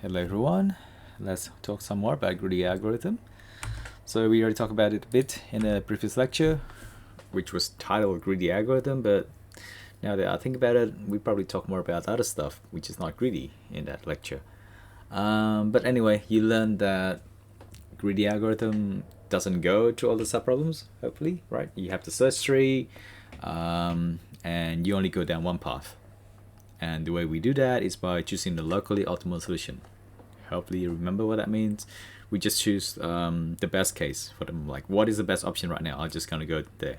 Hello everyone, let's talk some more about greedy algorithm. So we already talked about it a bit in a previous lecture, which was titled greedy algorithm, but now that I think about it, we probably talk more about other stuff, which is not greedy in that lecture. But anyway, you learned that greedy algorithm doesn't go to all the subproblems, hopefully, right? You have the search tree, and you only go down one path. And the way we do that is by choosing the locally optimal solution. Hopefully you remember what that means. We just choose the best case for them. Like, what is the best option right now? I'm just gonna go there,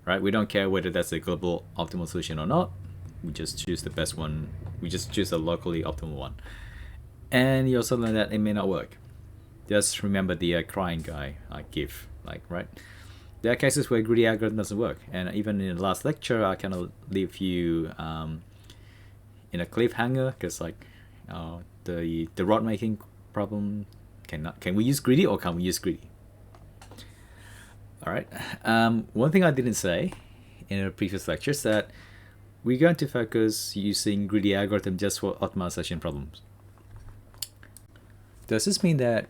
right? We don't care whether that's a global optimal solution or not. We just choose the best one. We just choose a locally optimal one. And you also learn that it may not work. Just remember the crying guy I give, like, right? There are cases where greedy algorithm doesn't work, and even in the last lecture, I kind of leave you in a cliffhanger because the rod making problem can we use greedy or can we use greedy? All right. One thing I didn't say in a previous lecture is that we're going to focus using greedy algorithm just for optimization problems. Does this mean that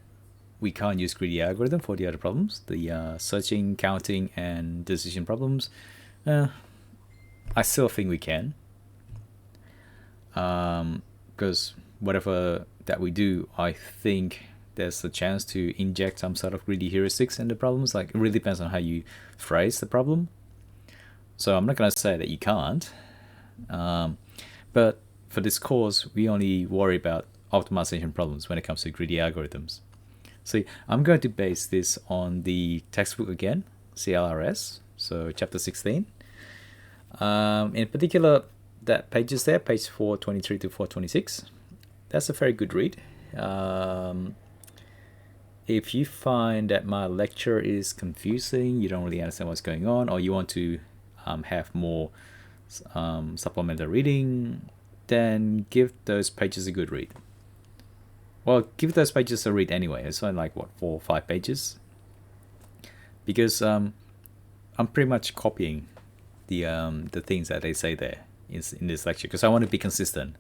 we can't use greedy algorithm for the other problems, the searching, counting, and decision problems? I still think we can, because whatever that we do, I think there's a chance to inject some sort of greedy heuristics in the problems. Like, it really depends on how you phrase the problem. So I'm not going to say that you can't, but for this course, we only worry about optimization problems when it comes to greedy algorithms. So I'm going to base this on the textbook again, CLRS, so chapter 16. In particular, that pages there, page 423 to 426. That's a very good read. If you find that my lecture is confusing, you don't really understand what's going on, or you want to have more supplemental reading, then give those pages a good read. Well, give those pages a read anyway. It's only like, what, 4 or 5 pages? Because I'm pretty much copying the things that they say there in this lecture, because I want to be consistent.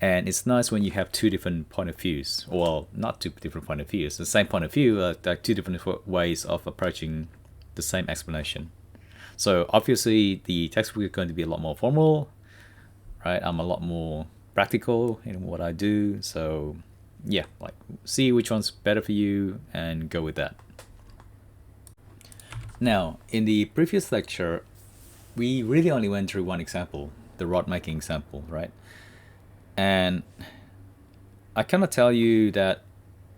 And it's nice when you have two different point of views. Well, not two different point of views. The same point of view, like two different ways of approaching the same explanation. So obviously the textbook is going to be a lot more formal, right? I'm a lot more practical in what I do. So yeah, like, see which one's better for you and go with that. Now, in the previous lecture, we really only went through one example, the rod making example, right? And I cannot tell you that,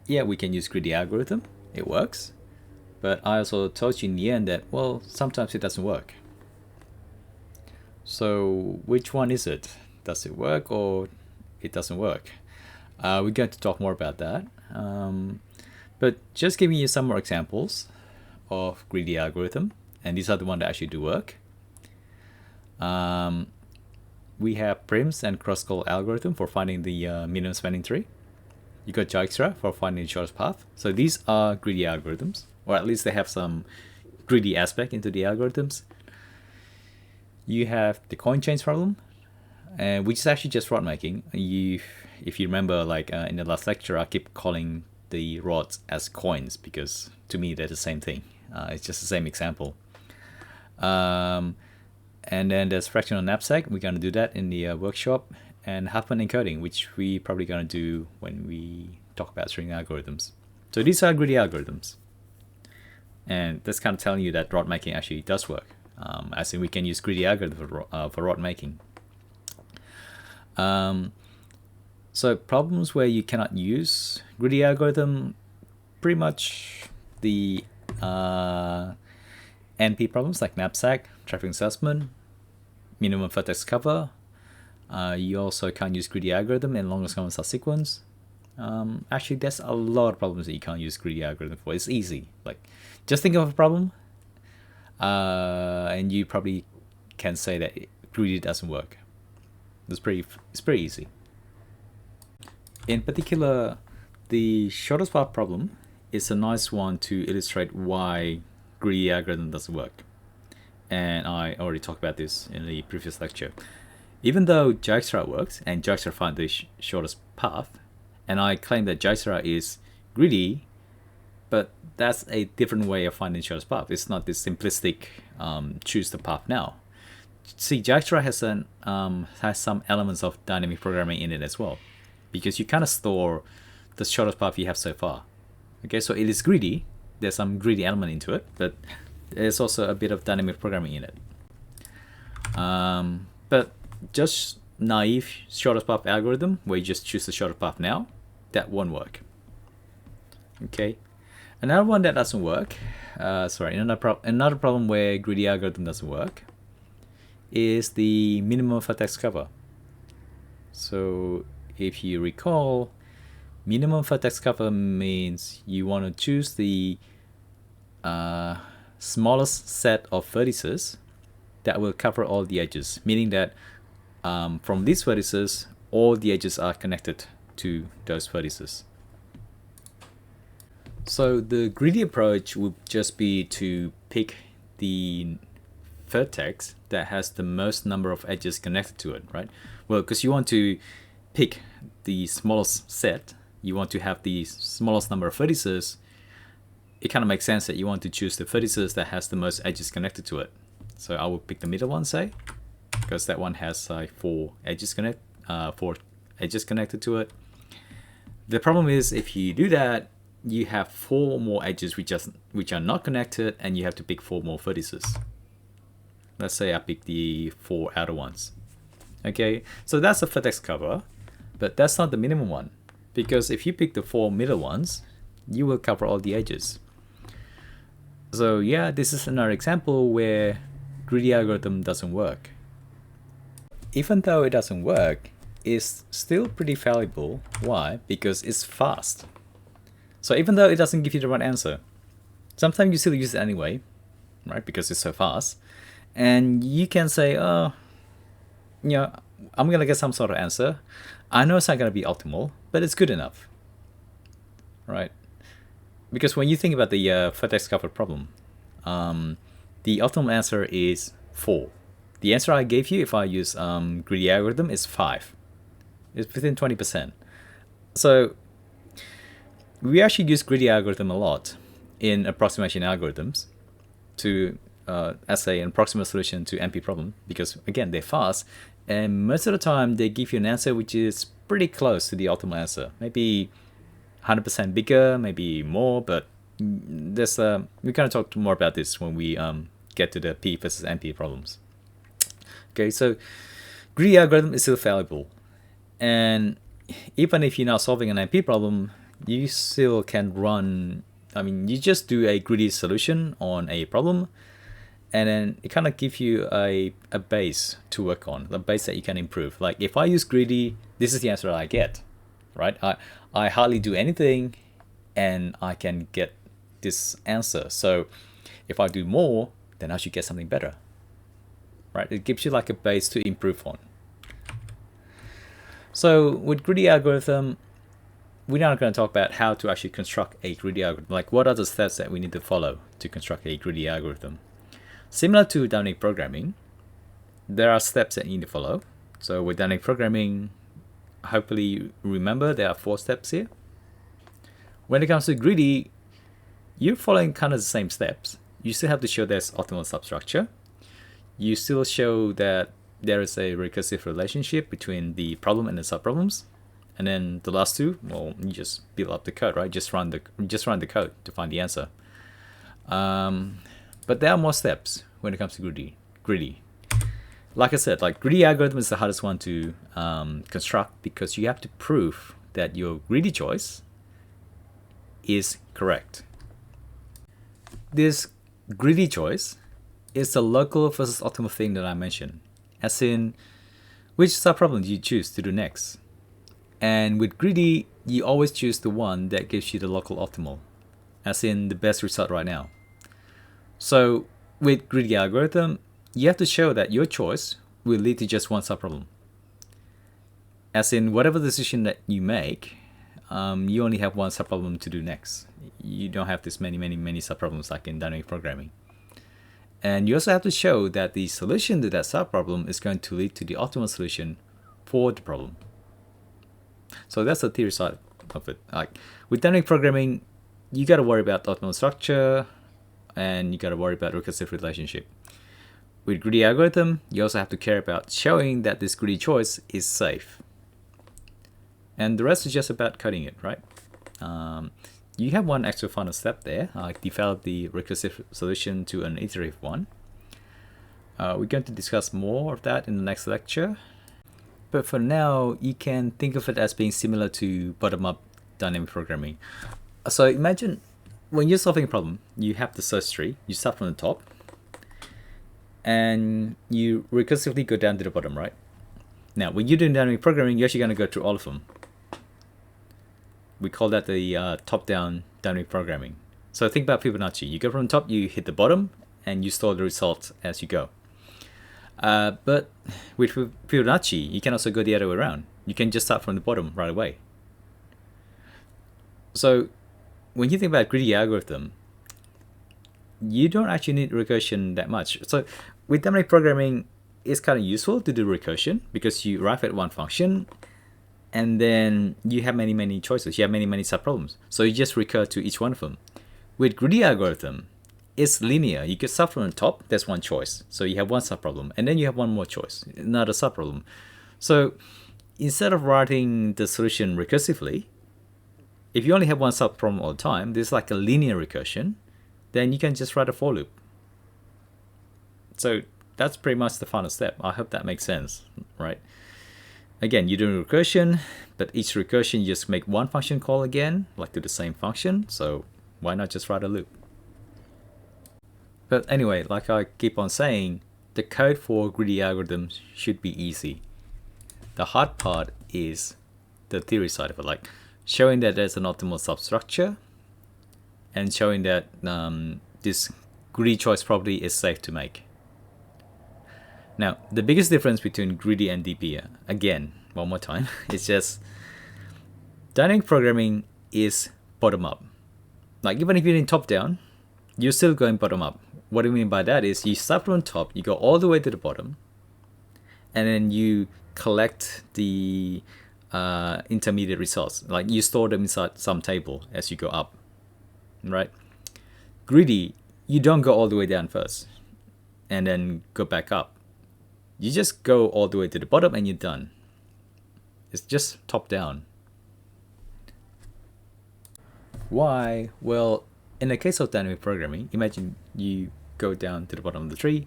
yeah, we can use greedy algorithm, it works. But I also told you in the end that, well, sometimes it doesn't work. So which one is it? Does it work or it doesn't work? We're going to talk more about that. But just giving you some more examples of greedy algorithm, and these are the ones that actually do work. We have Prim's and cross-call algorithm for finding the minimum spanning tree. You got Dijkstra for finding the shortest path. So these are greedy algorithms, or at least they have some greedy aspect into the algorithms. You have the coin change problem, which is actually just rod making. If you remember, like in the last lecture, I keep calling the rods as coins because to me they're the same thing. It's just the same example. And then there's fractional knapsack. We're going to do that in the workshop. And Huffman encoding, which we probably going to do when we talk about string algorithms. So these are greedy algorithms. And that's kind of telling you that rod making actually does work. As in, we can use greedy algorithm for rod making. So problems where you cannot use greedy algorithm, pretty much the NP problems like knapsack, traffic salesman, minimum vertex cover. You also can't use greedy algorithm in longest common subsequence. Actually, there's a lot of problems that you can't use greedy algorithm for. It's easy. Like, just think of a problem, and you probably can say that greedy doesn't work. It's pretty easy. In particular, the shortest path problem is a nice one to illustrate why greedy algorithm doesn't work. And I already talked about this in the previous lecture. Even though Dijkstra works and Dijkstra finds the shortest path, and I claim that Jysera is greedy, but that's a different way of finding shortest path. It's not this simplistic choose the path now. See, Jysera has some elements of dynamic programming in it as well, because you kind of store the shortest path you have so far. Okay, so it is greedy. There's some greedy element into it, but there's also a bit of dynamic programming in it. But just naive shortest path algorithm where you just choose the shortest path now, that won't work. Okay, another one that doesn't work, another problem where greedy algorithm doesn't work is the minimum vertex cover. So if you recall, minimum vertex cover means you want to choose the smallest set of vertices that will cover all the edges, meaning that from these vertices, all the edges are connected to those vertices. So the greedy approach would just be to pick the vertex that has the most number of edges connected to it, right? Well, because you want to pick the smallest set, you want to have the smallest number of vertices, it kind of makes sense that you want to choose the vertices that has the most edges connected to it. So I will pick the middle one, say, because that one has like four edges connected to it. The problem is if you do that, you have 4 more edges which are not connected, and you have to pick 4 more vertices. Let's say I pick the 4 outer ones. Okay, so that's the vertex cover, but that's not the minimum one, because if you pick the 4 middle ones, you will cover all the edges. So yeah, this is another example where greedy algorithm doesn't work. Even though it doesn't work, it's still pretty valuable. Why? Because it's fast. So even though it doesn't give you the right answer, sometimes you still use it anyway, right? Because it's so fast. And you can say, oh, I'm going to get some sort of answer. I know it's not going to be optimal, but it's good enough, right? Because when you think about the vertex cover problem, the optimal answer is 4. The answer I gave you if I use greedy algorithm is 5. It's within 20%. So we actually use greedy algorithm a lot in approximation algorithms to as an approximate solution to NP problem, because again, they're fast, and most of the time they give you an answer which is pretty close to the optimal answer. Maybe 100% bigger, maybe more, but there's we're going to talk more about this when we get to the P versus NP problems. Okay, so greedy algorithm is still valuable, and even if you're not solving an NP problem, you still can run, you just do a greedy solution on a problem, and then it kind of gives you a base to work on, a base that you can improve. Like if I use greedy, this is the answer I get, right? I hardly do anything and I can get this answer. So if I do more, then I should get something better, right? It gives you like a base to improve on. So with greedy algorithm, we're not going to talk about how to actually construct a greedy algorithm. Like what are the steps that we need to follow to construct a greedy algorithm? Similar to dynamic programming, there are steps that you need to follow. So with dynamic programming, hopefully you remember there are 4 steps here. When it comes to greedy, you're following kind of the same steps. You still have to show there's optimal substructure. You still show that there is a recursive relationship between the problem and the subproblems. And then the last 2, well, you just build up the code, right? Just run the code to find the answer. But there are more steps when it comes to greedy. Like I said, like greedy algorithm is the hardest one to construct, because you have to prove that your greedy choice is correct. This greedy choice is the local versus optimal thing that I mentioned, as in which subproblem do you choose to do next. And with greedy, you always choose the one that gives you the local optimal, as in the best result right now. So with greedy algorithm, you have to show that your choice will lead to just one subproblem. As in whatever decision that you make, you only have one subproblem to do next. You don't have this many subproblems like in dynamic programming. And you also have to show that the solution to that subproblem is going to lead to the optimal solution for the problem. So that's the theory side of it. Like with dynamic programming, you got to worry about optimal structure, and you got to worry about recursive relationship. With greedy algorithm, you also have to care about showing that this greedy choice is safe. And the rest is just about coding it, right? You have one extra final step there, develop the recursive solution to an iterative one. We're going to discuss more of that in the next lecture. But for now, you can think of it as being similar to bottom-up dynamic programming. So imagine when you're solving a problem, you have the search tree, you start from the top, and you recursively go down to the bottom, right? Now, when you're doing dynamic programming, you're actually going to go through all of them. We call that the top-down dynamic programming. So think about Fibonacci. You go from the top, you hit the bottom, and you store the results as you go. But with Fibonacci, you can also go the other way around. You can just start from the bottom right away. So when you think about greedy algorithm, you don't actually need recursion that much. So with dynamic programming, it's kind of useful to do recursion because you arrive at one function and then you have many choices. You have many subproblems. So you just recur to each one of them. With greedy algorithm, it's linear. You can start from the top, there's one choice. So you have one subproblem, and then you have one more choice, another subproblem. So instead of writing the solution recursively, if you only have one subproblem all the time, there's like a linear recursion, then you can just write a for loop. So that's pretty much the final step. I hope that makes sense, right? Again, you're doing recursion, but each recursion you just make one function call again, like to the same function. So why not just write a loop? But anyway, like I keep on saying, the code for greedy algorithms should be easy. The hard part is the theory side of it, like showing that there's an optimal substructure and showing that this greedy choice property is safe to make. Now, the biggest difference between greedy and DP, again, one more time, it's just dynamic programming is bottom up. Like even if you're in top down, you're still going bottom up. What I mean by that is you start from the top, you go all the way to the bottom, and then you collect the intermediate results. Like you store them inside some table as you go up, right? Greedy, you don't go all the way down first and then go back up. You just go all the way to the bottom and you're done. It's just top down. Why? Well, in the case of dynamic programming, imagine you go down to the bottom of the tree,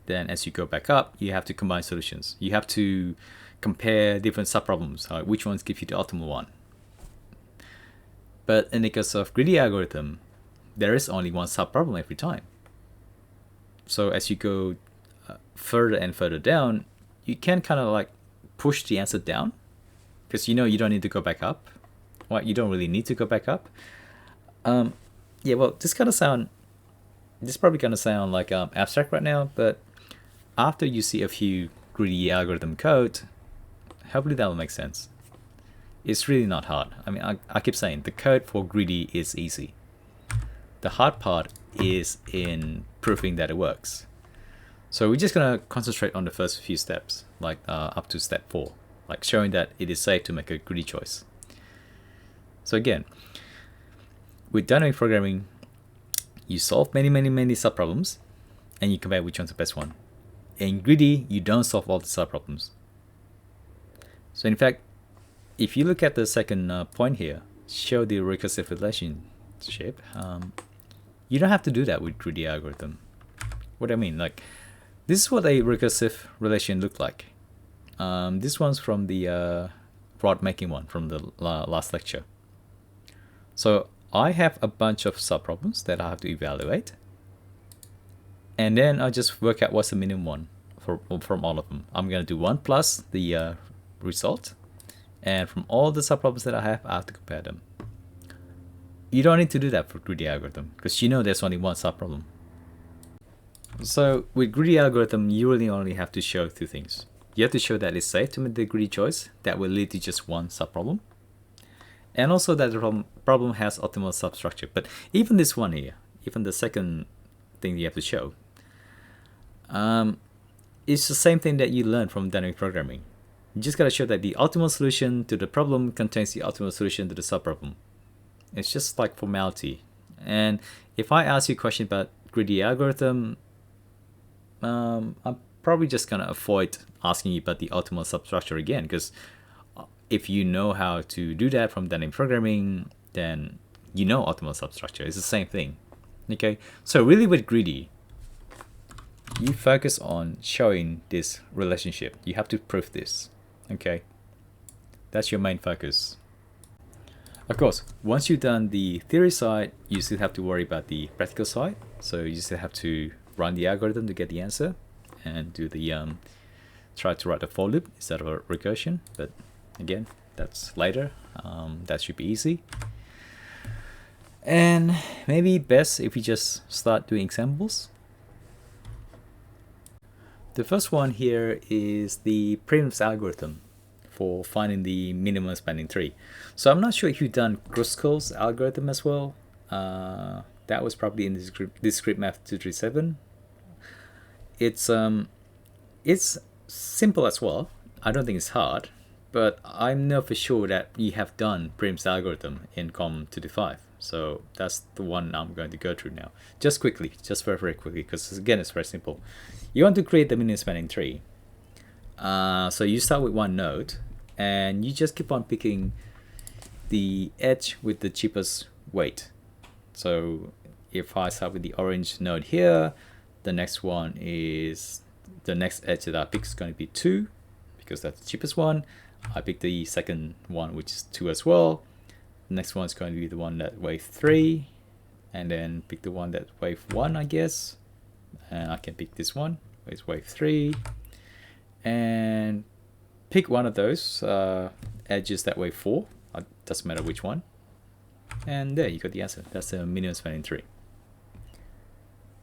then as you go back up, you have to combine solutions. You have to compare different subproblems, which ones give you the optimal one. But in the case of greedy algorithm, there is only one subproblem every time. So as you go further and further down, you can kind of like push the answer down because you know you don't need to go back up. Well, you don't really need to go back up. Yeah, well, this is probably gonna sound like abstract right now, but after you see a few greedy algorithm code, hopefully that will make sense. It's really not hard. I mean, I keep saying the code for greedy is easy. The hard part is in proving that it works. So we're just gonna concentrate on the first few steps, like up to step 4, like showing that it is safe to make a greedy choice. So again, with dynamic programming, you solve many subproblems, and you compare which one's the best one. In greedy, you don't solve all the subproblems. So in fact, if you look at the second point here, show the recursive relationship, you don't have to do that with greedy algorithm. What do I mean? Like, this is what a recursive relation look like. This one's from the rod making one from the last lecture. So I have a bunch of subproblems that I have to evaluate, and then I'll just work out what's the minimum one from all of them. I'm gonna do 1 plus the result, and from all the subproblems that I have to compare them. You don't need to do that for greedy algorithm because you know there's only one subproblem. So with greedy algorithm, you really only have to show 2 things. You have to show that it's safe to make the greedy choice that will lead to just one subproblem, and also that the problem has optimal substructure. But even this one here, even the second thing you have to show, it's the same thing that you learned from dynamic programming. You just gotta show that the optimal solution to the problem contains the optimal solution to the subproblem. It's just like formality. And if I ask you a question about greedy algorithm, I'm probably just gonna avoid asking you about the optimal substructure again, because if you know how to do that from dynamic programming, then you know optimal substructure. It's the same thing. Okay, so really with greedy, you focus on showing this relationship. You have to prove this. Okay, that's your main focus. Of course, once you've done the theory side, you still have to worry about the practical side. So you still have to run the algorithm to get the answer and do the try to write a for loop instead of a recursion. But again, that's later. That should be easy. And maybe best if we just start doing examples. The first one here is the Prim's algorithm for finding the minimum spanning tree. So I'm not sure if you've done Kruskal's algorithm as well. That was probably in this script math 237. It's simple as well. I don't think it's hard, but I know for sure that you have done Prim's algorithm in COM225. So that's the one I'm going to go through now. Just quickly, just very quickly, because again, it's very simple. You want to create the minimum spanning tree. So you start with one node, and you just keep on picking the edge with the cheapest weight. So if I start with the orange node here, the next one is the next edge that I pick is going to be 2, because that's the cheapest one. I pick the second one, which is 2 as well. The next one is going to be the one that weighs 3, and then pick the one that weighs 1, I guess. And I can pick this one, which weighs 3, and pick one of those edges that weigh 4. Doesn't matter which one. And there you got the answer. That's the minimum spanning tree.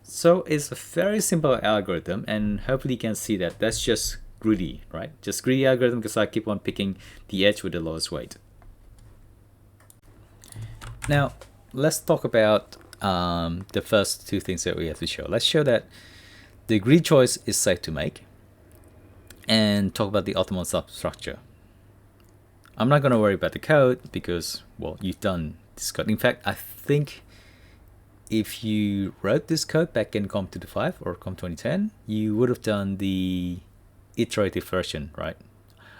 So it's a very simple algorithm, and hopefully you can see that that's just greedy, right? Just greedy algorithm, because I keep on picking the edge with the lowest weight. Now let's talk about the first two things that we have to show. Let's show that the greedy choice is safe to make, and talk about the optimal substructure. I'm not going to worry about the code because, well, you've done this code. In fact, I think if you wrote this code back in COM225 or COM2010, you would have done the iterative version, right?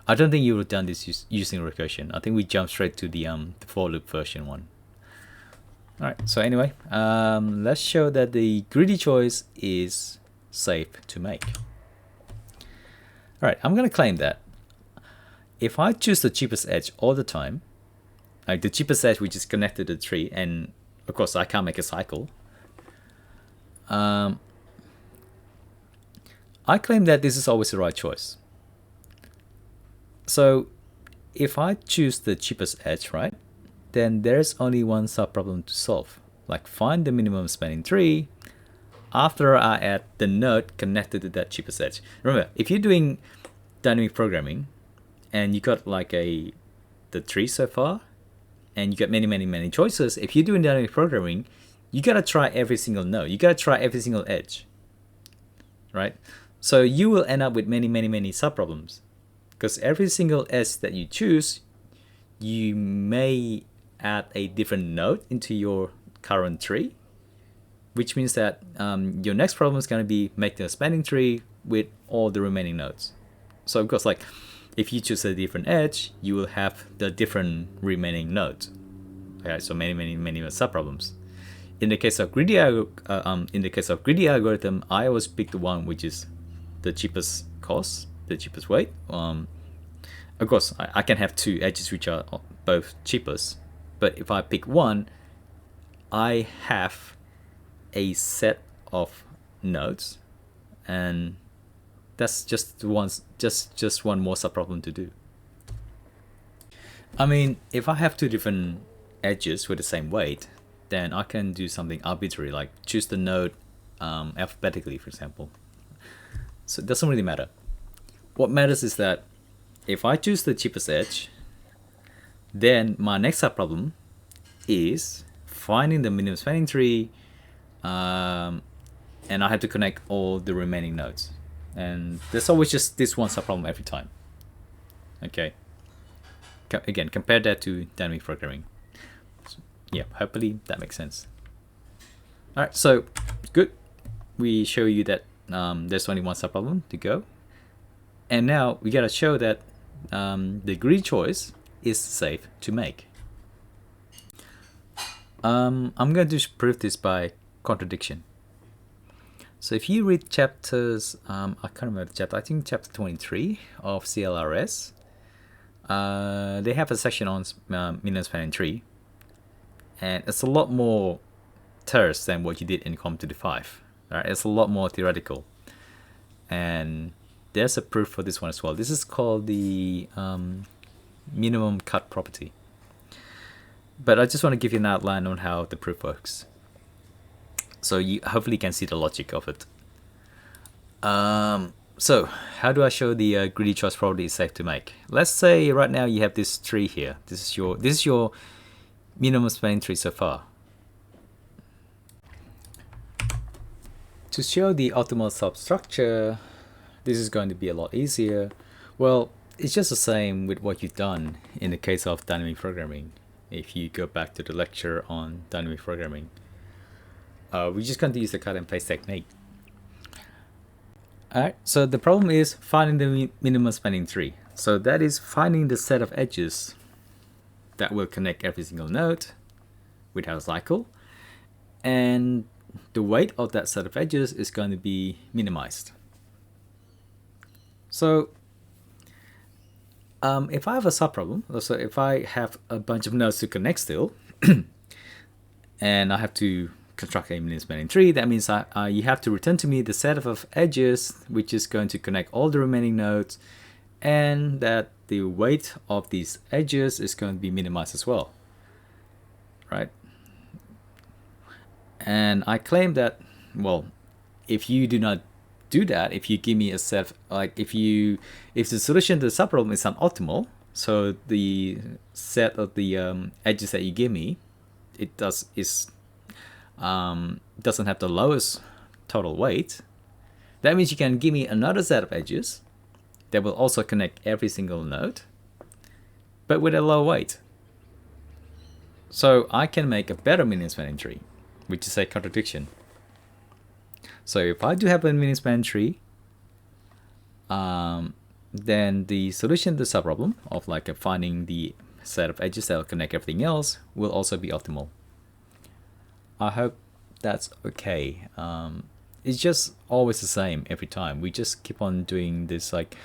I don't think you would have done this using recursion. I think we jumped straight to the for loop version one. All right, so anyway, let's show that the greedy choice is safe to make. All right, I'm going to claim that if I choose the cheapest edge all the time, like the cheapest edge which is connected to the tree, and of course I can't make a cycle, I claim that this is always the right choice. So if I choose the cheapest edge, right, then there's only one subproblem to solve, like find the minimum spanning tree after I add the node connected to that cheapest edge. Remember, if you're doing dynamic programming and you got like the tree so far, and you got many choices, if you're doing dynamic programming, you gotta try every single node. You gotta try every single edge, right? So you will end up with many subproblems, because every single edge that you choose, you may add a different node into your current tree, which means that your next problem is going to be make the spanning tree with all the remaining nodes. So of course, like if you choose a different edge, you will have the different remaining nodes. Okay, so many subproblems. In the case of greedy algorithm, I always pick the one which is the cheapest cost, the cheapest weight. Of course, I can have two edges which are both cheapest, but if I pick one, I have a set of nodes, and that's just one more subproblem to do. I mean, if I have two different edges with the same weight, then I can do something arbitrary, like choose the node alphabetically, for example. So it doesn't really matter. What matters is that if I choose the cheapest edge, then my next subproblem is finding the minimum spanning tree, and I have to connect all the remaining nodes. And there's always just this one subproblem every time. Okay. Again, compare that to dynamic programming. So, yeah, hopefully that makes sense. All right, so good. We show you that there's only one subproblem to go. And now we gotta show that the greedy choice is safe to make. I'm going to prove this by contradiction. So if you read chapters, I can't remember the chapter, I think chapter 23 of CLRS, they have a section on minimum spanning tree, and it's a lot more terse than what you did in Com to the 5. Right? It's a lot more theoretical, and there's a proof for this one as well. This is called the minimum cut property. But I just want to give you an outline on how the proof works, so you hopefully can see the logic of it. So how do I show the greedy choice property is safe to make? Let's say right now you have this tree here. This is your minimum spanning tree so far. To show the optimal substructure, this is going to be a lot easier. Well, it's just the same with what you've done in the case of dynamic programming. If you go back to the lecture on dynamic programming, we're just going to use the cut and paste technique. Alright, so the problem is finding the minimum spanning tree. So that is finding the set of edges that will connect every single node without a cycle, and the weight of that set of edges is going to be minimized. So if I have a subproblem, so if I have a bunch of nodes to connect still, and I have to construct a minimum spanning tree, that means you have to return to me the set of edges which is going to connect all the remaining nodes, and that the weight of these edges is going to be minimized as well, right? And I claim that, well, if you do not do that, if you give me a set, like if the solution to the subproblem is unoptimal, so the set of the edges that you give me, doesn't have the lowest total weight, that means you can give me another set of edges that will also connect every single node, but with a low weight. So I can make a better minimum spanning tree, which is a contradiction. So if I do have a minimum spanning tree, then the solution to the subproblem of like finding the set of edges that will connect everything else will also be optimal. I hope that's okay. It's just always the same every time. We just keep on doing this, like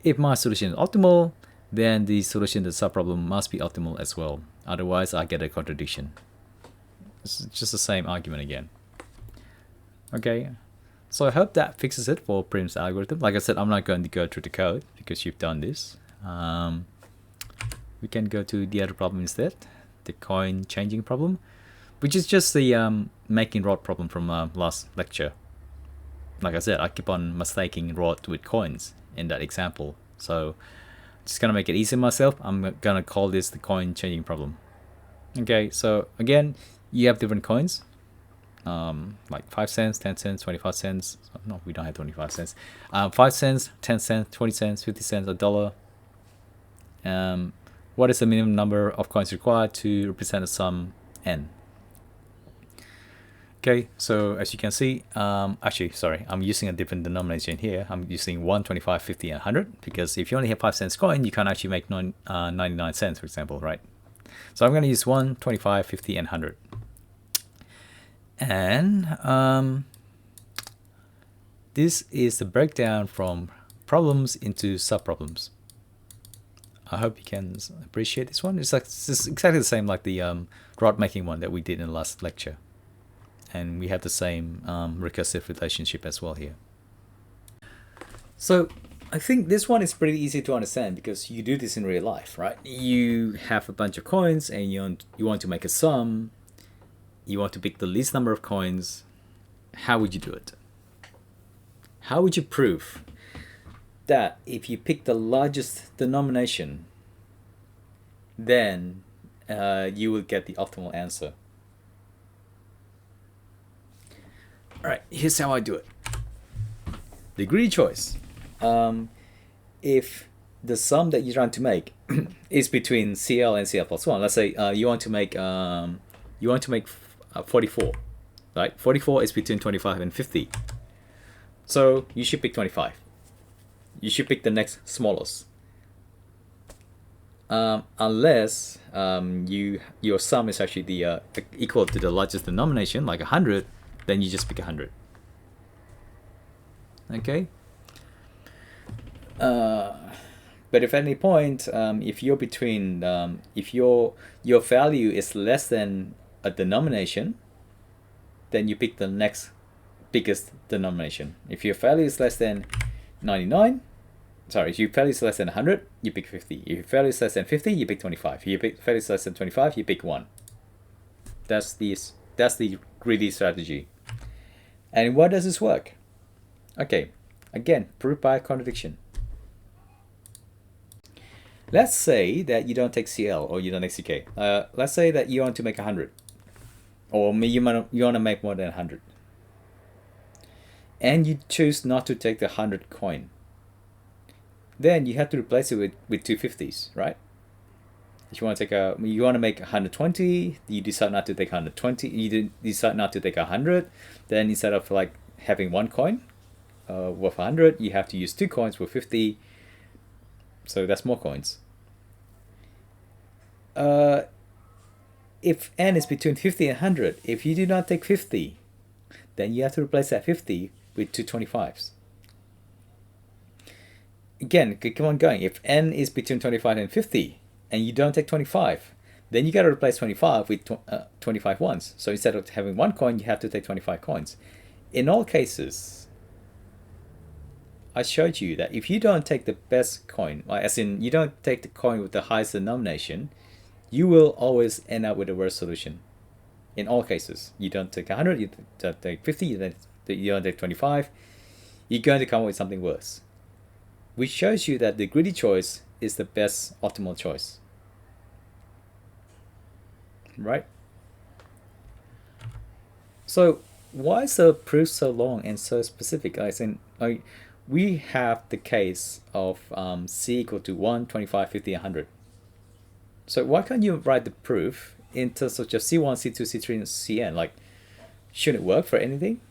if my solution is optimal, then the solution to the subproblem must be optimal as well. Otherwise I get a contradiction. It's just the same argument again. Okay, so I hope that fixes it for Prim's algorithm. Like I said, I'm not going to go through the code because you've done this. We can go to the other problem instead, the coin changing problem, which is just the making rod problem from last lecture. Like I said, I keep on mistaking rod with coins in that example. So just gonna make it easy myself, I'm gonna call this the coin changing problem. Okay, so again, you have different coins, like 5 cents, 10 cents, 25 cents. No, we don't have 25 cents. 5 cents, 10 cents, 20 cents, 50 cents, $1. What is the minimum number of coins required to represent a sum n? Okay, so as you can see, actually, sorry, I'm using a different denomination here. I'm using 1, 25, 50, and 100, because if you only have 5 cents coin, you can't actually make 99 cents, for example, right? So I'm going to use 1, 25, 50, and 100. And this is the breakdown from problems into subproblems. I hope you can appreciate this one. It's exactly the same like the rod making one that we did in the last lecture. And we have the same recursive relationship as well here. So I think this one is pretty easy to understand because you do this in real life, right? You have a bunch of coins and you want to make a sum. You want to pick the least number of coins. How would you do it? How would you prove that if you pick the largest denomination, then you will get the optimal answer? Alright, here's how I do it. The greedy choice. If the sum that you're trying to make is between CL and CL plus 1. Let's say you want to make 44, right? 44 is between 25 and 50. So you should pick 25. You should pick the next smallest. Unless your sum is actually the equal to the largest denomination, like 100, then you just pick 100. Okay. But if at any point, if you're between, if your value is less than a denomination, then you pick the next biggest denomination. If your value is less than 99, sorry, if your value is less than 100, you pick 50. If your value is less than 50, you pick 25. If your value is less than 25, you pick 1. That's the greedy strategy. And why does this work? Okay, again, proof by contradiction. Let's say that you don't take CL or you don't take CK. Let's say that you want to make 100, or you want to make more than 100, and you choose not to take the 100 coin. Then you have to replace it with 250s, right? If you want to make 120, you decide not to take 120. You decide not to take 100. Then instead of like having one coin worth 100, you have to use 2 coins worth 50. So that's more coins. If n is between 50 and 100, if you do not take 50, then you have to replace that 50 with 2 25s. Again, come on going. If n is between 25 and 50, and you don't take 25, then you got to replace 25 with 25 ones. So instead of having one coin, you have to take 25 coins. In all cases, I showed you that if you don't take the best coin, as in you don't take the coin with the highest denomination, you will always end up with a worse solution. In all cases, you don't take 100, you don't take 50, you don't take 25, you're going to come up with something worse. Which shows you that the greedy choice is the best optimal choice. Right? So why is the proof so long and so specific? We have the case of C equal to 1, 25, 50, 100. So why can't you write the proof in terms of just C1, C2, C3, and Cn? Like, shouldn't it work for anything?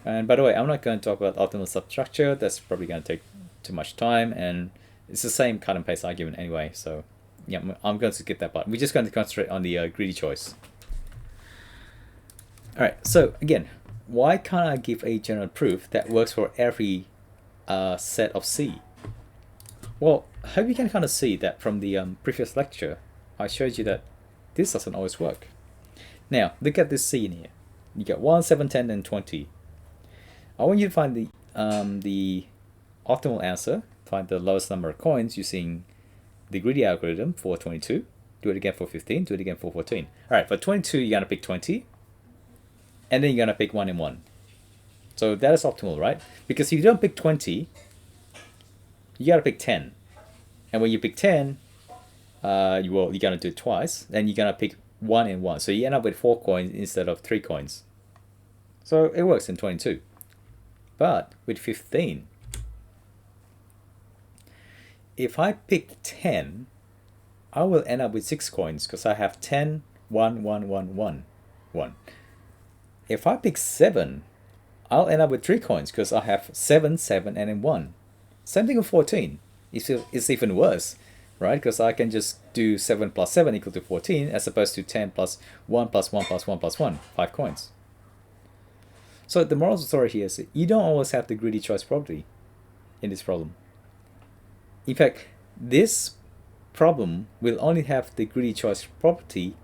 And by the way, I'm not going to talk about optimal substructure. That's probably going to take too much time, and it's the same cut and paste argument anyway. So yeah, I'm going to skip that part. We're just going to concentrate on the greedy choice. All right. So again, why can't I give a general proof that works for every set of C? Well, I hope you can kind of see that from the previous lecture, I showed you that this doesn't always work. Now, look at this C in here. You got 1, 7, 10, and 20. I want you to find the optimal answer, find the lowest number of coins using the greedy algorithm for 22. Do it again for 15, do it again for 14. All right, for 22, you're going to pick 20, and then you're going to pick 1 and 1. So that is optimal, right? Because if you don't pick 20, you got to pick 10. And when you pick 10, you're going to do it twice, then you're going to pick 1 and 1. So you end up with 4 coins instead of 3 coins. So it works in 22. But with 15, if I pick 10, I will end up with 6 coins because I have 10, 1, 1, 1, 1, 1. If I pick 7, I'll end up with 3 coins because I have 7, 7, and then 1. Same thing with 14. It's even worse, right? Because I can just do 7 plus 7 equal to 14 as opposed to 10 plus 1 plus 1 plus 1 plus 1, 5 coins. So the moral of the story here is you don't always have the greedy choice property in this problem. In fact, this problem will only have the greedy choice property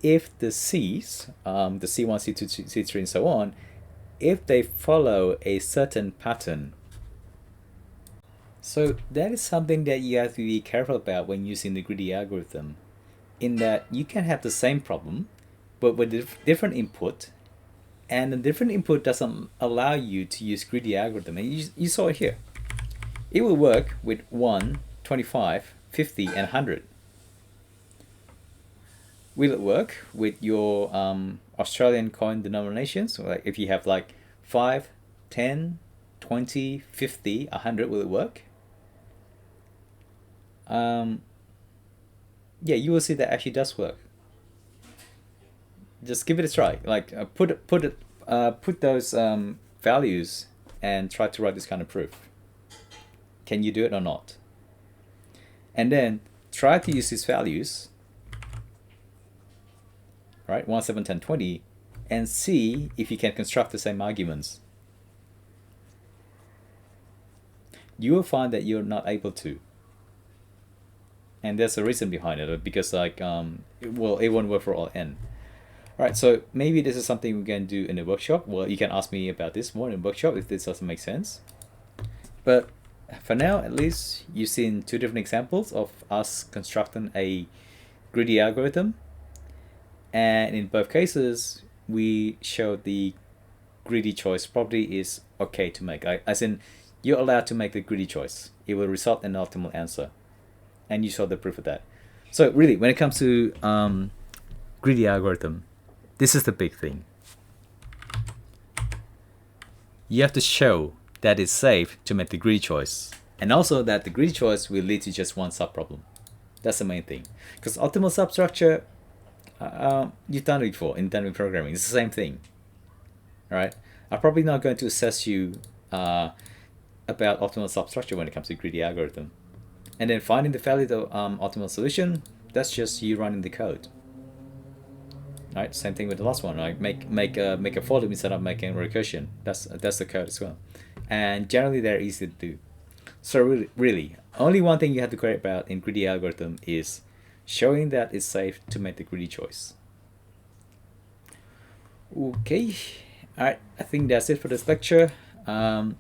if the C's, the C1, C2, C3, and so on, if they follow a certain pattern. So that is something that you have to be careful about when using the greedy algorithm, in that you can have the same problem, but with different input, and the different input doesn't allow you to use greedy algorithm. And you saw it here. It will work with 1, 25, 50, and 100. Will it work with your Australian coin denominations? So like if you have like 5, 10, 20, 50, 100, will it work? yeah, you will see that actually does work. Just give it a try. Like put those values and try to write this kind of proof. Can you do it or not? And then try to use these values, right, 1, 7, 10, 20, and see if you can construct the same arguments. You will find that you're not able to. And there's a reason behind it, because like it won't work for all n. Alright, so maybe this is something we can do in the workshop. Well, you can ask me about this more in the workshop if this doesn't make sense. But for now, at least, you've seen 2 different examples of us constructing a greedy algorithm. And in both cases, we showed the greedy choice property is okay to make. As in, you're allowed to make the greedy choice. It will result in an optimal answer. And you saw the proof of that. So really, when it comes to greedy algorithm, this is the big thing. You have to show that it's safe to make the greedy choice, and also that the greedy choice will lead to just one subproblem. That's the main thing. Because optimal substructure, you've done it before in dynamic programming. It's the same thing. Alright? I'm probably not going to assess you about optimal substructure when it comes to greedy algorithm. And then finding the valid optimal solution, that's just you running the code. Right, same thing with the last one. Right, make a for loop instead of making recursion. That's the code as well, and generally they're easy to do. So really, only one thing you have to care about in greedy algorithm is showing that it's safe to make the greedy choice. Okay, all right. I think that's it for this lecture. I'm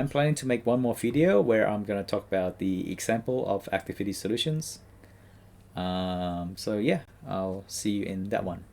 planning to make one more video where I'm gonna talk about the example of activity solutions. So yeah, I'll see you in that one.